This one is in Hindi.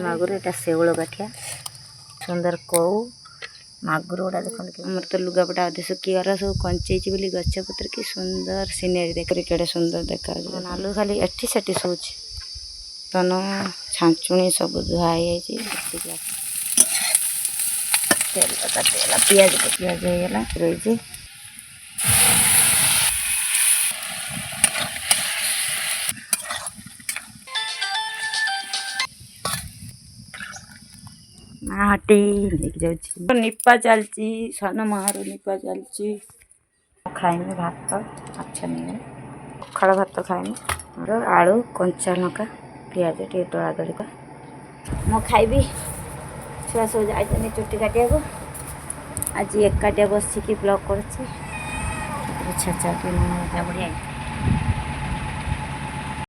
मागुर एटा शेवल काठिया सुंदर कौ मागुर गुड़ा देखते आमर तो लुगापटा अधे सुखीगर सब कंचे बोली गछपत्र कि सुंदर सीनेरी देख केड़े सुंदर देखा नालू खाली एठी सेठी सोच तन छांचुणी सब धुआई तेल पकाला पियाज पियाज होगा रही हाटी लेके निपा चलची सन मारू निपा चलची खाइमी भात अच्छा नहीं पखाड़ भात खाइमी आलू कंचा लंका पियाज टे दला दली मु खाइबी छुआ सब जाइए चुट्टी काटिया को आज एकाटिया बसिकी ब्लॉग कर छेचा बढ़िया